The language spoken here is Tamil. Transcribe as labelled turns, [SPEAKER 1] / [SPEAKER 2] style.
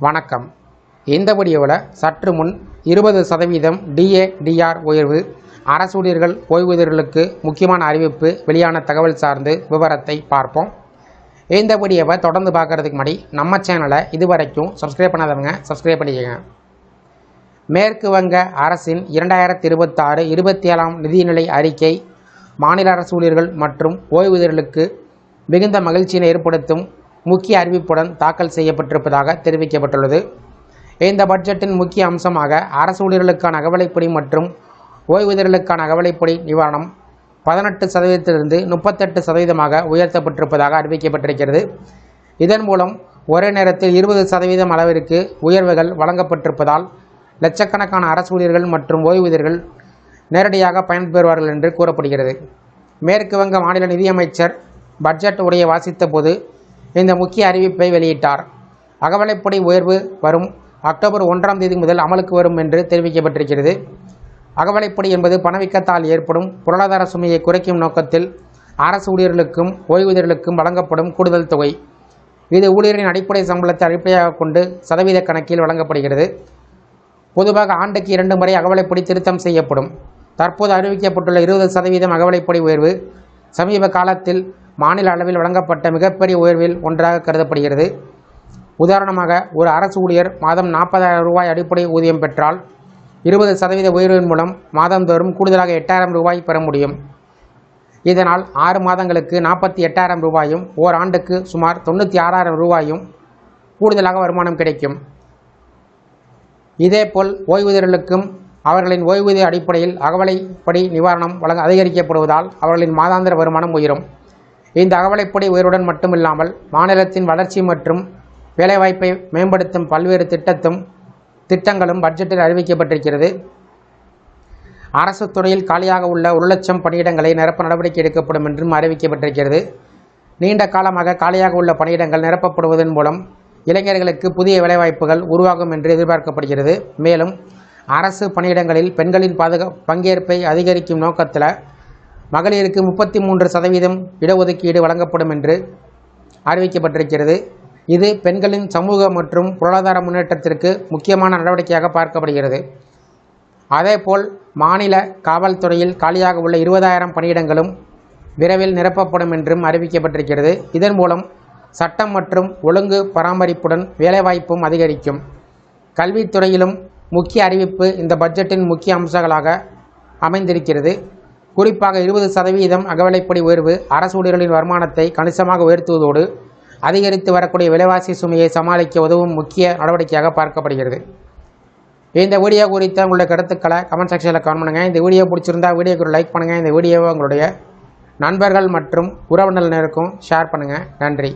[SPEAKER 1] வணக்கம். இந்த வீடியோவில் சற்று முன் 20% டிஏடிஆர் உயர்வு, அரசு ஊழியர்கள் ஓய்வூதியர்களுக்கு முக்கியமான அறிவிப்பு வெளியான தகவல் சார்ந்து விவரத்தை பார்ப்போம். இந்த வீடியோவை தொடர்ந்து பார்க்குறதுக்கு முன்னாடி நம்ம சேனலை இதுவரைக்கும் சப்ஸ்கிரைப் பண்ணாதவங்க சப்ஸ்கிரைப் பண்ணிக்கோங்க. மேற்கு வங்க அரசின் 2026-27 நிதிநிலை அறிக்கை மாநில அரசு ஊழியர்கள் மற்றும் ஓய்வூதியர்களுக்கு மிகுந்த மகிழ்ச்சியினை ஏற்படுத்தும் முக்கிய அறிவிப்புடன் தாக்கல் செய்யப்பட்டிருப்பதாக தெரிவிக்கப்பட்டுள்ளது. இந்த பட்ஜெட்டின் முக்கிய அம்சமாக அரசு ஊழியர்களுக்கான அகவிலைப்படி மற்றும் ஓய்வூதியர்களுக்கான அகவிலைப்படி நிவாரணம் 18%லிருந்து 38% உயர்த்தப்பட்டிருப்பதாக அறிவிக்கப்பட்டிருக்கிறது. இதன் மூலம் ஒரே நேரத்தில் 20% அளவிற்கு உயர்வுகள் வழங்கப்பட்டிருப்பதால் லட்சக்கணக்கான அரசு ஊழியர்கள் மற்றும் ஓய்வூதியர்கள் நேரடியாக பயன்பெறுவார்கள் என்று கூறப்படுகிறது. மேற்கு வங்க மாநில நிதியமைச்சர் பட்ஜெட் உரையை வாசித்த போது இந்த முக்கிய அறிவிப்பை வெளியிட்டார். அகவிலைப்படி உயர்வு வரும் அக்டோபர் 1ஆம் தேதி முதல் அமலுக்கு வரும் என்று தெரிவிக்கப்பட்டிருக்கிறது. அகவிலைப்படி என்பது பணவீக்கத்தால் ஏற்படும் பொருளாதார சுமையை குறைக்கும் நோக்கத்தில் அரசு ஊழியர்களுக்கும் ஓய்வூதியர்களுக்கும் வழங்கப்படும் கூடுதல் தொகை. இது ஊழியரின் அடிப்படை சம்பளத்தை அடிப்படையாக கொண்டு சதவீத கணக்கில் வழங்கப்படுகிறது. பொதுவாக ஆண்டுக்கு 2 முறை அகவிலைப்படி திருத்தம் செய்யப்படும். தற்போது அறிவிக்கப்பட்டுள்ள 20% அகவிலைப்படி உயர்வு சமீப காலத்தில் மாநில அளவில் வழங்கப்பட்ட மிகப்பெரிய உயர்வில் ஒன்றாக கருதப்படுகிறது. உதாரணமாக, ஒரு அரசு ஊழியர் மாதம் 40,000 ரூபாய் அடிப்படை ஊதியம் பெற்றால் 20% உயர்வின் மூலம் மாதந்தோறும் கூடுதலாக 8,000 ரூபாய் பெற முடியும். இதனால் 6 மாதங்களுக்கு 48,000 ரூபாயும் ஓராண்டுக்கு சுமார் 96,000 ரூபாயும் கூடுதலாக வருமானம் கிடைக்கும். இதேபோல் ஓய்வூதியர்களுக்கும் அவர்களின் ஓய்வூதிய அடிப்படையில் அகவிலைப்படி நிவாரணம் அதிகரிக்கப்படுவதால் அவர்களின் மாதாந்திர வருமானம் உயரும். இந்த அகவிலைப்படி உயர்வுடன் மட்டுமில்லாமல் மாநிலத்தின் வளர்ச்சி மற்றும் வேலைவாய்ப்பை மேம்படுத்தும் பல்வேறு திட்டங்களும் பட்ஜெட்டில் அறிவிக்கப்பட்டிருக்கிறது. அரசு துறையில் காலியாக உள்ள 1,00,000 பணியிடங்களை நிரப்ப நடவடிக்கை எடுக்கப்படும் என்றும் அறிவிக்கப்பட்டிருக்கிறது. நீண்ட காலமாக காலியாக உள்ள பணியிடங்கள் நிரப்பப்படுவதன் மூலம் இளைஞர்களுக்கு புதிய வேலைவாய்ப்புகள் உருவாகும் என்று எதிர்பார்க்கப்படுகிறது. மேலும் அரசு பணியிடங்களில் பெண்களின் பங்கேற்பை அதிகரிக்கும் நோக்கத்தில் மகளிருக்கு 33% இடஒதுக்கீடு வழங்கப்படும் என்று அறிவிக்கப்பட்டிருக்கிறது. இது பெண்களின் சமூக மற்றும் பொருளாதார முன்னேற்றத்திற்கு முக்கியமான நடவடிக்கையாக பார்க்கப்படுகிறது. அதேபோல் மாநில காவல்துறையில் காலியாக உள்ள 20,000 பணியிடங்களும் விரைவில் நிரப்பப்படும் என்றும் அறிவிக்கப்பட்டிருக்கிறது. இதன் மூலம் சட்டம் மற்றும் ஒழுங்கு பராமரிப்புடன் வேலைவாய்ப்பும் அதிகரிக்கும். கல்வித்துறையிலும் முக்கிய அறிவிப்பு இந்த பட்ஜெட்டின் முக்கிய அம்சங்களாக அமைந்திருக்கிறது. குறிப்பாக 20% அகவிலைப்படி உயர்வு அரசு ஊழியர்களின் வருமானத்தை கணிசமாக உயர்த்துவதோடு அதிகரித்து வரக்கூடிய விலைவாசி சுமையை சமாளிக்க உதவும் முக்கிய நடவடிக்கையாக பார்க்கப்படுகிறது. இந்த வீடியோ குறித்த உங்களுடைய கருத்துக்களை கமெண்ட் செக்ஷனில் கமெண்ட் பண்ணுங்கள். இந்த வீடியோ பிடிச்சிருந்தா வீடியோக்கு ஒரு லைக் பண்ணுங்கள். இந்த வீடியோவை உங்களுடைய நண்பர்கள் மற்றும் உறவினர்களுக்கும் ஷேர் பண்ணுங்கள். நன்றி.